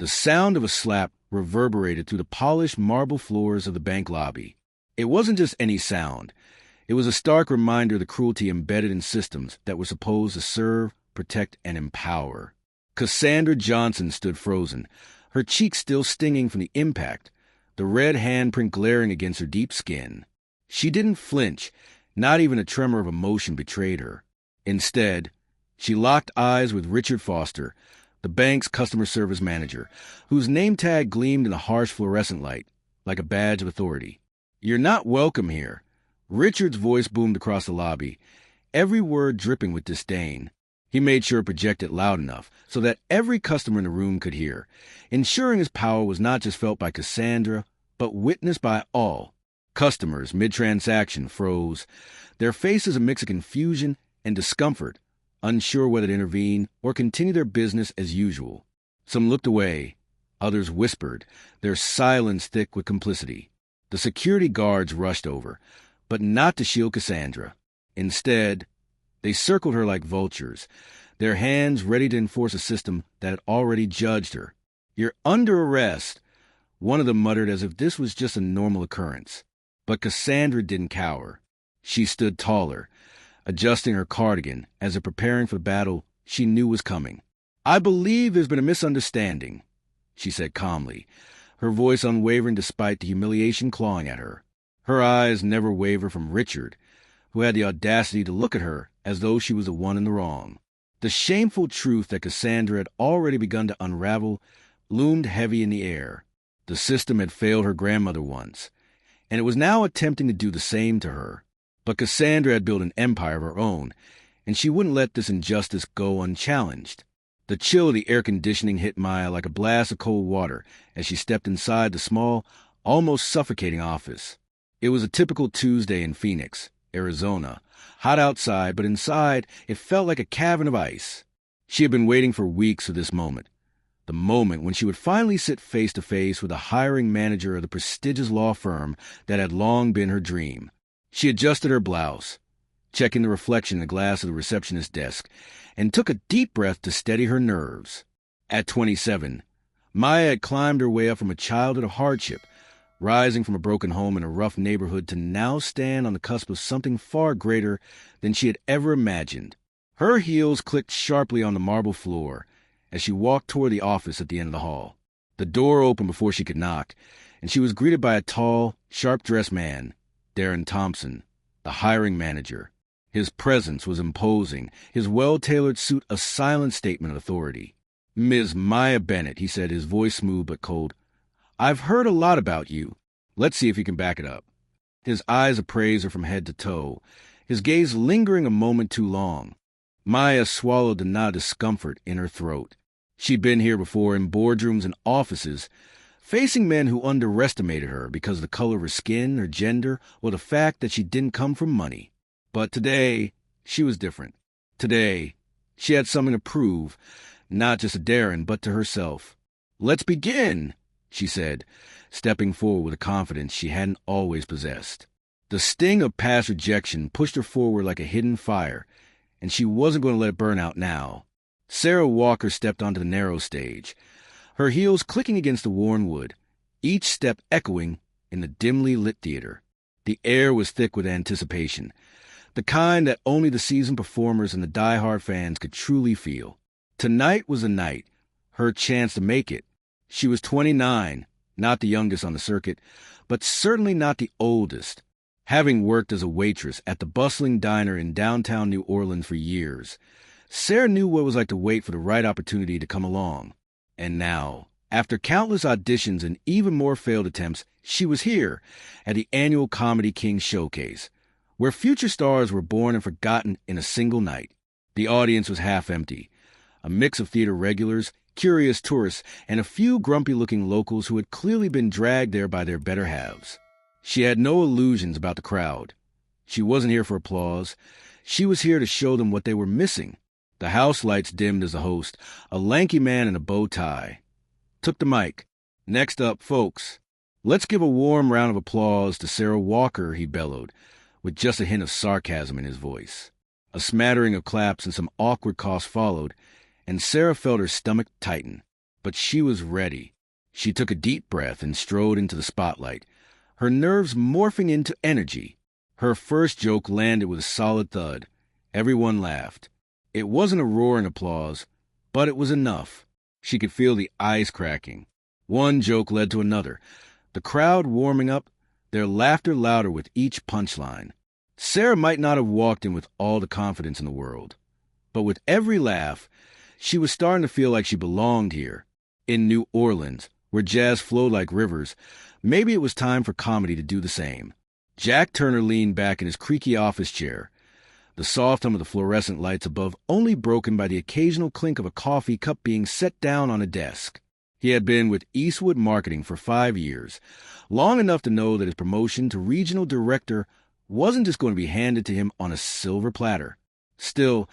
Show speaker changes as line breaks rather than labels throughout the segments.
The sound of a slap reverberated through the polished marble floors of the bank lobby. It wasn't just any sound. It was a stark reminder of the cruelty embedded in systems that were supposed to serve, protect, and empower. Cassandra Johnson stood frozen, her cheeks still stinging from the impact, the red handprint glaring against her deep skin. She didn't flinch, not even a tremor of emotion betrayed her. Instead, she locked eyes with Richard Foster, the bank's customer service manager, whose name tag gleamed in the harsh fluorescent light, like a badge of authority. "You're not welcome here." Richard's voice boomed across the lobby, every word dripping with disdain. He made sure it projected loud enough so that every customer in the room could hear, ensuring his power was not just felt by Cassandra, but witnessed by all. Customers, mid-transaction, froze, their faces a mix of confusion and discomfort, unsure whether to intervene or continue their business as usual. Some looked away, others whispered, their silence thick with complicity. The security guards rushed over, but not to shield Cassandra. Instead, they circled her like vultures, their hands ready to enforce a system that had already judged her. "You're under arrest," one of them muttered as if this was just a normal occurrence. But Cassandra didn't cower. She stood taller, adjusting her cardigan as if preparing for the battle she knew was coming. "I believe there's been a misunderstanding," she said calmly, her voice unwavering despite the humiliation clawing at her. Her eyes never wavered from Richard, who had the audacity to look at her as though she was the one in the wrong. The shameful truth that Cassandra had already begun to unravel loomed heavy in the air. The system had failed her grandmother once, and it was now attempting to do the same to her. But Cassandra had built an empire of her own, and she wouldn't let this injustice go unchallenged. The chill of the air conditioning hit Maya like a blast of cold water as she stepped inside the small, almost suffocating office. It was a typical Tuesday in Phoenix, Arizona. Hot outside, but inside it felt like a cavern of ice. She had been waiting for weeks for this moment. The moment when she would finally sit face to face with the hiring manager of the prestigious law firm that had long been her dream. She adjusted her blouse, checking the reflection in the glass of the receptionist's desk, and took a deep breath to steady her nerves. At 27, Maya had climbed her way up from a childhood of hardship, rising from a broken home in a rough neighborhood to now stand on the cusp of something far greater than she had ever imagined. Her heels clicked sharply on the marble floor as she walked toward the office at the end of the hall. The door opened before she could knock, and she was greeted by a tall, sharp-dressed man, Darren Thompson, the hiring manager. His presence was imposing, his well-tailored suit a silent statement of authority. "Ms. Maya Bennett," he said, his voice smooth but cold. "I've heard a lot about you. Let's see if you can back it up." His eyes appraised her from head to toe, his gaze lingering a moment too long. Maya swallowed the knot of discomfort in her throat. She'd been here before in boardrooms and offices, facing men who underestimated her because of the color of her skin, her gender, or the fact that she didn't come from money. But today, she was different. Today, she had something to prove, not just to Darren, but to herself. "Let's begin," she said, stepping forward with a confidence she hadn't always possessed. The sting of past rejection pushed her forward like a hidden fire, and she wasn't going to let it burn out now. Sarah Walker stepped onto the narrow stage, her heels clicking against the worn wood, each step echoing in the dimly lit theater. The air was thick with anticipation, the kind that only the seasoned performers and the die-hard fans could truly feel. Tonight was the night, her chance to make it. She was 29, not the youngest on the circuit, but certainly not the oldest. Having worked as a waitress at the bustling diner in downtown New Orleans for years, Sarah knew what it was like to wait for the right opportunity to come along. And now, after countless auditions and even more failed attempts, she was here at the annual Comedy King Showcase, where future stars were born and forgotten in a single night. The audience was half empty, a mix of theater regulars, curious tourists, and a few grumpy-looking locals who had clearly been dragged there by their better halves. She had no illusions about the crowd. She wasn't here for applause. She was here to show them what they were missing. The house lights dimmed as the host, a lanky man in a bow tie, took the mic. "Next up, folks, let's give a warm round of applause to Sarah Walker," he bellowed, with just a hint of sarcasm in his voice. A smattering of claps and some awkward coughs followed, and Sarah felt her stomach tighten. But she was ready. She took a deep breath and strode into the spotlight, her nerves morphing into energy. Her first joke landed with a solid thud. Everyone laughed. It wasn't a roaring applause, but it was enough. She could feel the ice cracking. One joke led to another, the crowd warming up, their laughter louder with each punchline. Sarah might not have walked in with all the confidence in the world, but with every laugh, she was starting to feel like she belonged here. In New Orleans, where jazz flowed like rivers, maybe it was time for comedy to do the same. Jack Turner leaned back in his creaky office chair, the soft hum of the fluorescent lights above only broken by the occasional clink of a coffee cup being set down on a desk. He had been with Eastwood Marketing for 5 years, long enough to know that his promotion to regional director wasn't just going to be handed to him on a silver platter. Still,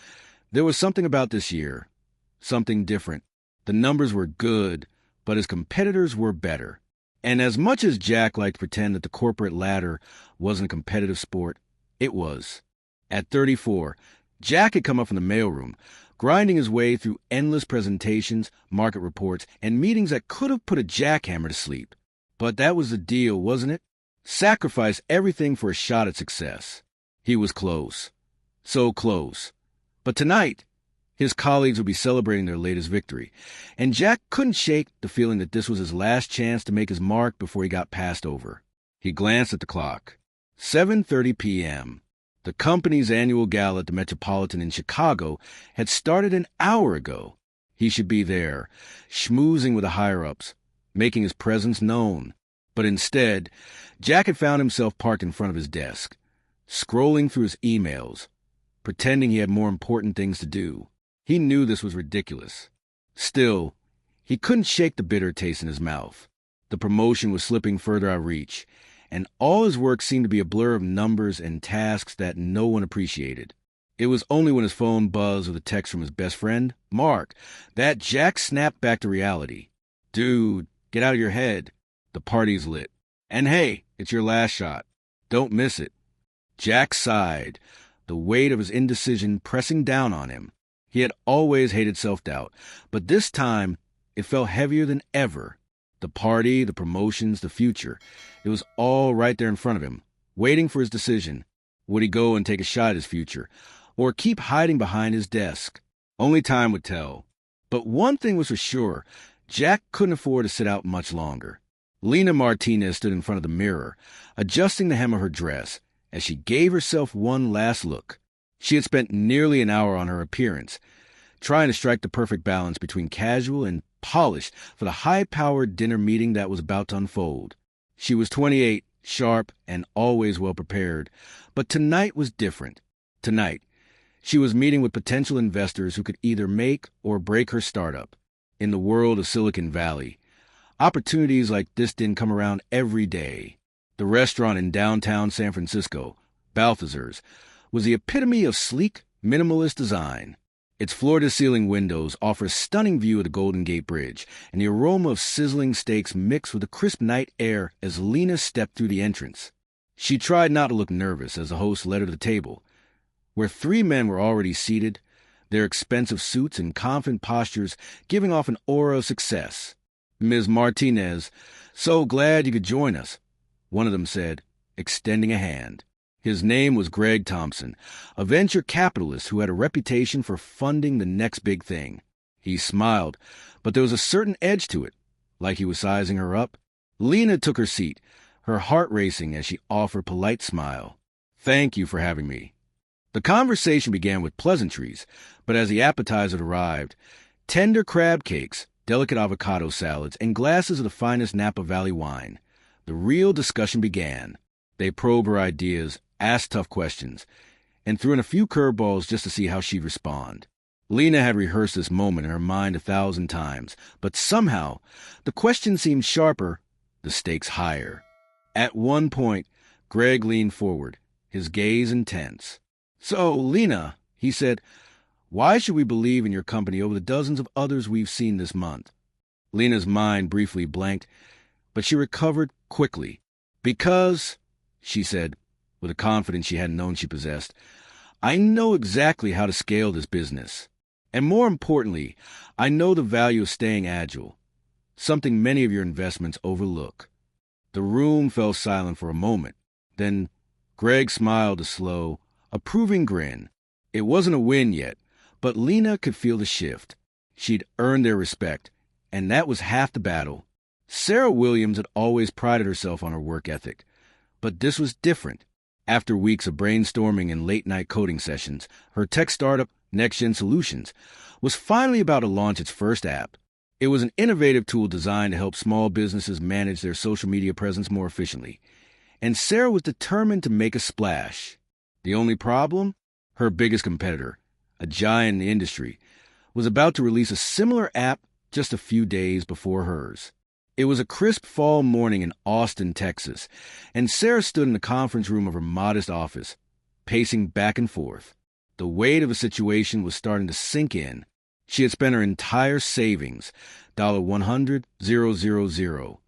there was something about this year, something different. The numbers were good, but his competitors were better. And as much as Jack liked to pretend that the corporate ladder wasn't a competitive sport, it was. At 34, Jack had come up from the mailroom, grinding his way through endless presentations, market reports, and meetings that could have put a jackhammer to sleep. But that was the deal, wasn't it? Sacrifice everything for a shot at success. He was close. So close. But tonight, his colleagues would be celebrating their latest victory, and Jack couldn't shake the feeling that this was his last chance to make his mark before he got passed over. He glanced at the clock. 7:30 p.m. The company's annual gala at the Metropolitan in Chicago had started an hour ago. He should be there, schmoozing with the higher-ups, making his presence known. But instead, Jack had found himself parked in front of his desk, scrolling through his emails, pretending he had more important things to do. He knew this was ridiculous. Still, he couldn't shake the bitter taste in his mouth. The promotion was slipping further out of reach, and all his work seemed to be a blur of numbers and tasks that no one appreciated. It was only when his phone buzzed with a text from his best friend, Mark, that Jack snapped back to reality. Dude, get out of your head. The party's lit. And hey, it's your last shot. Don't miss it. Jack sighed, the weight of his indecision pressing down on him. He had always hated self-doubt, but this time it felt heavier than ever. The party, the promotions, the future. It was all right there in front of him, waiting for his decision. Would he go and take a shot at his future, or keep hiding behind his desk? Only time would tell. But one thing was for sure, Jack couldn't afford to sit out much longer. Lena Martinez stood in front of the mirror, adjusting the hem of her dress, as she gave herself one last look. She had spent nearly an hour on her appearance, trying to strike the perfect balance between casual and polished for the high-powered dinner meeting that was about to unfold. She was 28, sharp, and always well-prepared, but tonight was different. Tonight, she was meeting with potential investors who could either make or break her startup. In the world of Silicon Valley, opportunities like this didn't come around every day. The restaurant in downtown San Francisco, Balthazar's, was the epitome of sleek, minimalist design. Its floor-to-ceiling windows offer a stunning view of the Golden Gate Bridge, and the aroma of sizzling steaks mixed with the crisp night air as Lena stepped through the entrance. She tried not to look nervous as the host led her to the table, where 3 men were already seated, their expensive suits and confident postures giving off an aura of success. "Ms. Martinez, so glad you could join us," one of them said, extending a hand. His name was Greg Thompson, a venture capitalist who had a reputation for funding the next big thing. He smiled, but there was a certain edge to it, like he was sizing her up. Lena took her seat, her heart racing as she offered a polite smile. "Thank you for having me." The conversation began with pleasantries, but as the appetizers arrived, tender crab cakes, delicate avocado salads, and glasses of the finest Napa Valley wine, the real discussion began. They probed her ideas, asked tough questions, and threw in a few curveballs just to see how she'd respond. Lena had rehearsed this moment in her mind 1,000 times, but somehow the questions seemed sharper, the stakes higher. At one point, Greg leaned forward, his gaze intense. "So, Lena," he said, "why should we believe in your company over the dozens of others we've seen this month?" Lena's mind briefly blanked, but she recovered quickly. "Because," she said, with a confidence she hadn't known she possessed, "I know exactly how to scale this business. And more importantly, I know the value of staying agile. something many of your investments overlook. The room fell silent for a moment. Then Greg smiled a slow, approving grin. It wasn't a win yet, but Lena could feel the shift. She'd earned their respect, and that was half the battle. Sarah Williams had always prided herself on her work ethic, but this was different. After weeks of brainstorming and late-night coding sessions, her tech startup, NextGen Solutions, was finally about to launch its first app. It was an innovative tool designed to help small businesses manage their social media presence more efficiently. And Sarah was determined to make a splash. The only problem? Her biggest competitor, a giant in the industry, was about to release a similar app just a few days before hers. It was a crisp fall morning in Austin, Texas, and Sarah stood in the conference room of her modest office, pacing back and forth. The weight of the situation was starting to sink in. She had spent her entire savings, $100,000,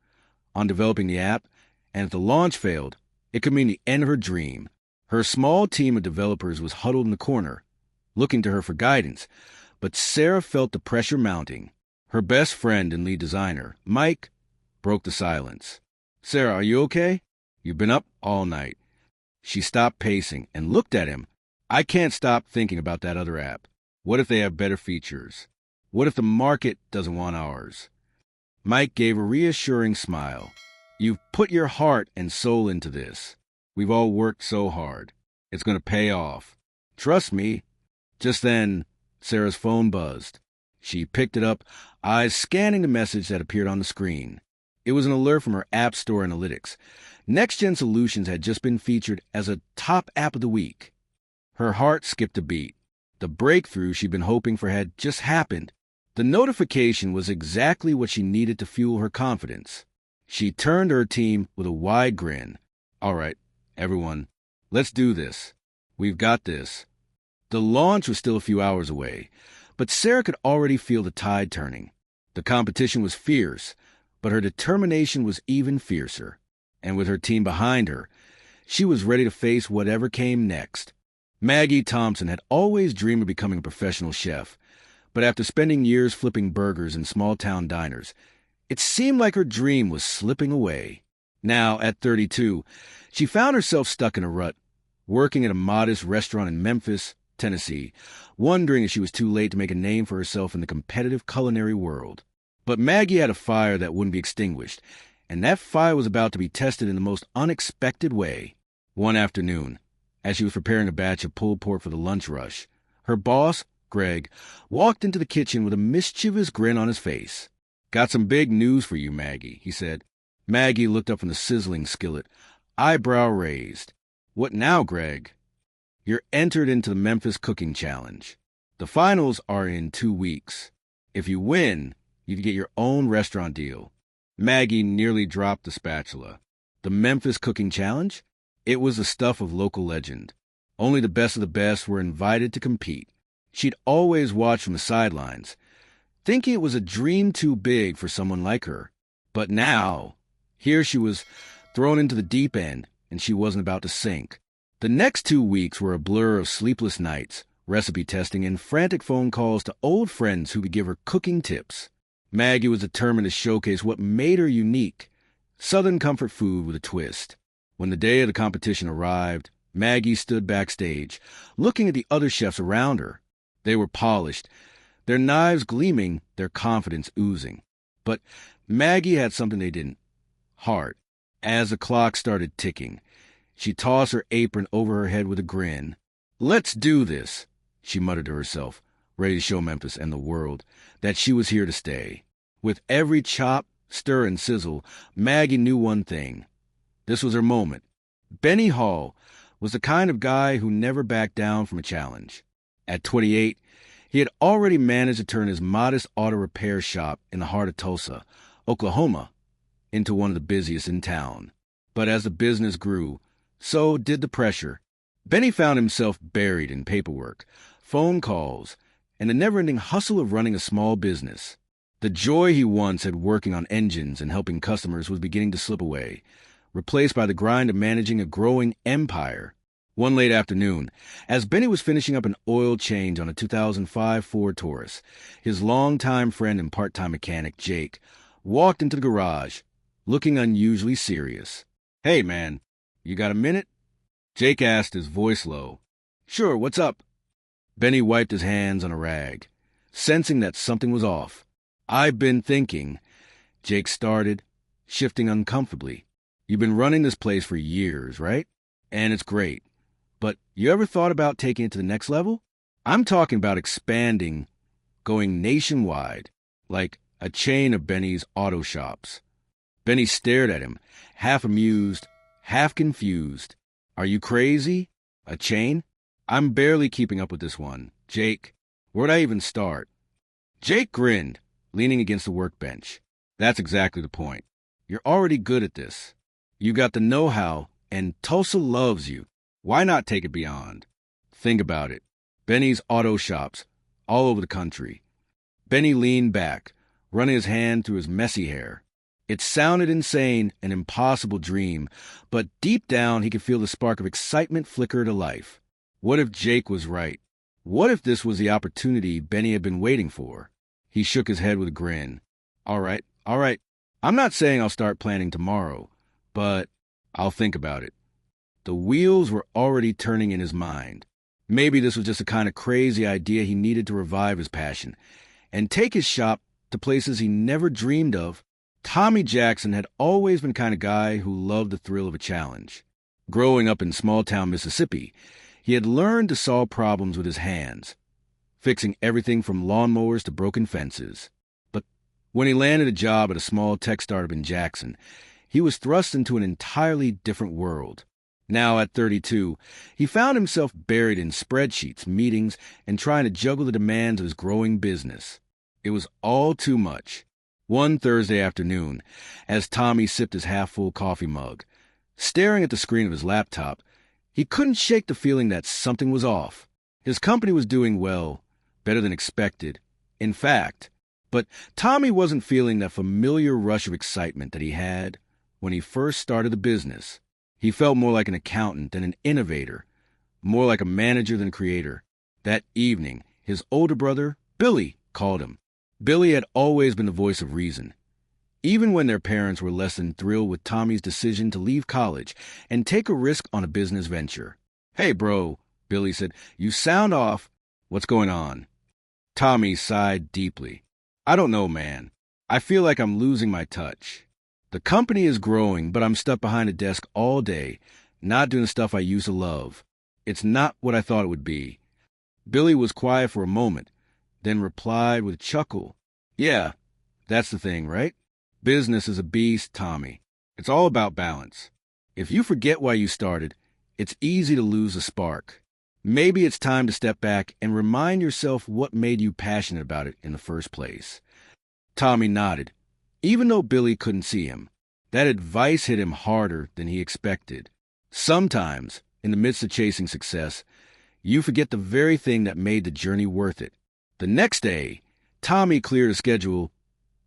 on developing the app, and if the launch failed, it could mean the end of her dream. Her small team of developers was huddled in the corner, looking to her for guidance, but Sarah felt the pressure mounting. Her best friend and lead designer, Mike, broke the silence. "Sarah, are you okay? You've been up all night." She stopped pacing and looked at him. "I can't stop thinking about that other app. What if they have better features? What if the market doesn't want ours?" Mike gave a reassuring smile. "You've put your heart and soul into this. We've all worked so hard. It's going to pay off. Trust me." Just then, Sarah's phone buzzed. She picked it up, eyes scanning the message that appeared on the screen. It was an alert from her App Store analytics. NextGen Solutions had just been featured as a top app of the week. Her heart skipped a beat. The breakthrough she'd been hoping for had just happened. The notification was exactly what she needed to fuel her confidence. She turned to her team with a wide grin. "All right, everyone, let's do this. We've got this." The launch was still a few hours away, but Sarah could already feel the tide turning. The competition was fierce, but her determination was even fiercer. And with her team behind her, she was ready to face whatever came next. Maggie Thompson had always dreamed of becoming a professional chef, but after spending years flipping burgers in small-town diners, it seemed like her dream was slipping away. Now, at 32, she found herself stuck in a rut, working at a modest restaurant in Memphis, Tennessee, wondering if she was too late to make a name for herself in the competitive culinary world. But Maggie had a fire that wouldn't be extinguished, and that fire was about to be tested in the most unexpected way. One afternoon, as she was preparing a batch of pulled pork for the lunch rush, her boss, Greg, walked into the kitchen with a mischievous grin on his face. "Got some big news for you, Maggie," he said. Maggie looked up from the sizzling skillet, eyebrow raised. "What now, Greg?" "You're entered into the Memphis Cooking Challenge. The finals are in 2 weeks. If you win, you can get your own restaurant deal." Maggie nearly dropped the spatula. The Memphis Cooking Challenge? It was the stuff of local legend. Only the best of the best were invited to compete. She'd always watched from the sidelines, thinking it was a dream too big for someone like her. But now, here she was thrown into the deep end, and she wasn't about to sink. The next 2 weeks were a blur of sleepless nights, recipe testing, and frantic phone calls to old friends who could give her cooking tips. Maggie was determined to showcase what made her unique, Southern comfort food with a twist. When the day of the competition arrived, Maggie stood backstage, looking at the other chefs around her. They were polished, their knives gleaming, their confidence oozing. But Maggie had something they didn't: heart. As the clock started ticking, she tossed her apron over her head with a grin. "Let's do this," she muttered to herself, ready to show Memphis and the world that she was here to stay. With every chop, stir, and sizzle, Maggie knew one thing. This was her moment. Benny Hall was the kind of guy who never backed down from a challenge. At 28, he had already managed to turn his modest auto repair shop in the heart of Tulsa, Oklahoma, into one of the busiest in town. But as the business grew, so did the pressure. Benny found himself buried in paperwork, phone calls, and the never-ending hustle of running a small business. The joy he once had working on engines and helping customers was beginning to slip away, replaced by the grind of managing a growing empire. One late afternoon, as Benny was finishing up an oil change on a 2005 Ford Taurus, his longtime friend and part-time mechanic, Jake, walked into the garage, looking unusually serious. "Hey, man, you got a minute?" Jake asked, his voice low. "Sure, what's up?" Benny wiped his hands on a rag, sensing that something was off. "I've been thinking," Jake started, shifting uncomfortably. "You've been running this place for years, right? And it's great. But you ever thought about taking it to the next level? I'm talking about expanding, going nationwide, like a chain of Benny's auto shops." Benny stared at him, half amused, half confused. "Are you crazy? A chain? I'm barely keeping up with this one. Jake, where'd I even start?" Jake grinned, leaning against the workbench. "That's exactly the point. You're already good at this. You got the know-how, and Tulsa loves you. Why not take it beyond? Think about it. Benny's auto shops, all over the country." Benny leaned back, running his hand through his messy hair. It sounded insane, an impossible dream, but deep down he could feel the spark of excitement flicker to life. What if Jake was right? What if this was the opportunity Benny had been waiting for? He shook his head with a grin. All right. I'm not saying I'll start planning tomorrow, but I'll think about it." The wheels were already turning in his mind. Maybe this was just a kind of crazy idea he needed to revive his passion and take his shop to places he never dreamed of. Tommy Jackson had always been the kind of guy who loved the thrill of a challenge. Growing up in small-town Mississippi, he had learned to solve problems with his hands, fixing everything from lawnmowers to broken fences. But when he landed a job at a small tech startup in Jackson, he was thrust into an entirely different world. Now, at 32, he found himself buried in spreadsheets, meetings, and trying to juggle the demands of his growing business. It was all too much. One Thursday afternoon, as Tommy sipped his half-full coffee mug, staring at the screen of his laptop, he couldn't shake the feeling that something was off. His company was doing well, better than expected, in fact, but Tommy wasn't feeling that familiar rush of excitement that he had when he first started the business. He felt more like an accountant than an innovator, more like a manager than a creator. That evening, his older brother, Billy, called him. Billy had always been the voice of reason, even when their parents were less than thrilled with Tommy's decision to leave college and take a risk on a business venture. "Hey, bro," Billy said, "you sound off. What's going on?" Tommy sighed deeply. "I don't know, man. I feel like I'm losing my touch. The company is growing, but I'm stuck behind a desk all day, not doing the stuff I used to love. It's not what I thought it would be." Billy was quiet for a moment, then replied with a chuckle. "Yeah, that's the thing, right? Business is a beast, Tommy. It's all about balance. If you forget why you started, it's easy to lose the spark. Maybe it's time to step back and remind yourself what made you passionate about it in the first place." Tommy nodded, even though Billy couldn't see him. That advice hit him harder than he expected. Sometimes, in the midst of chasing success, you forget the very thing that made the journey worth it. The next day, Tommy cleared a schedule,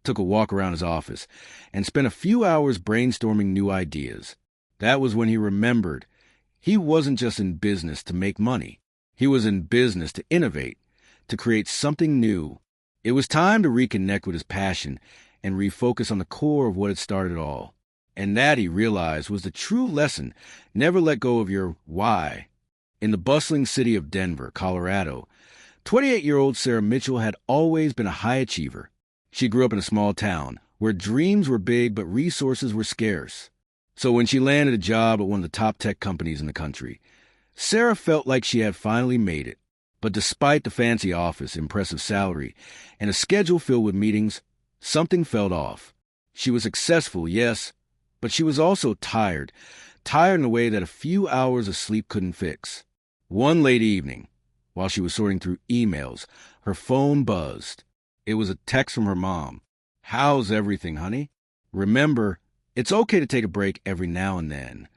took a walk around his office, and spent a few hours brainstorming new ideas. That was when he remembered he wasn't just in business to make money. He was in business to innovate, to create something new. It was time to reconnect with his passion and refocus on the core of what had started it all. And that, he realized, was the true lesson. Never let go of your why. In the bustling city of Denver, Colorado, 28-year-old Sarah Mitchell had always been a high achiever. She grew up in a small town where dreams were big but resources were scarce. So when she landed a job at one of the top tech companies in the country, Sarah felt like she had finally made it. But despite the fancy office, impressive salary, and a schedule filled with meetings, something felt off. She was successful, yes, but she was also tired in a way that a few hours of sleep couldn't fix. One late evening, while she was sorting through emails, her phone buzzed. It was a text from her mom. "How's everything, honey? Remember, it's okay to take a break every now and then."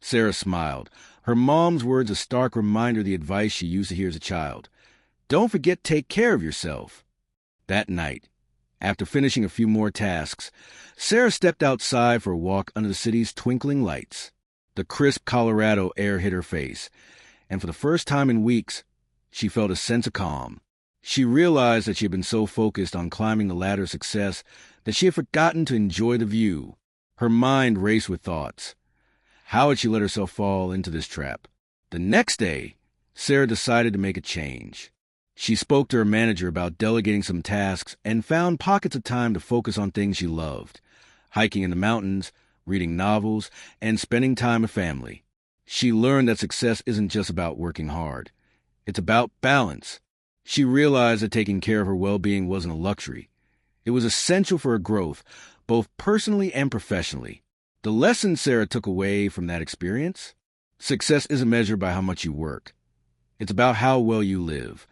Sarah smiled, her mom's words a stark reminder of the advice she used to hear as a child. "Don't forget to take care of yourself." That night, after finishing a few more tasks, Sarah stepped outside for a walk under the city's twinkling lights. The crisp Colorado air hit her face, and for the first time in weeks, she felt a sense of calm. She realized that she had been so focused on climbing the ladder of success that she had forgotten to enjoy the view. Her mind raced with thoughts. How had she let herself fall into this trap? The next day, Sarah decided to make a change. She spoke to her manager about delegating some tasks and found pockets of time to focus on things she loved: hiking in the mountains, reading novels, and spending time with family. She learned that success isn't just about working hard. It's about balance. She realized that taking care of her well-being wasn't a luxury. It was essential for her growth, both personally and professionally. The lesson Sarah took away from that experience: success isn't measured by how much you work. It's about how well you live.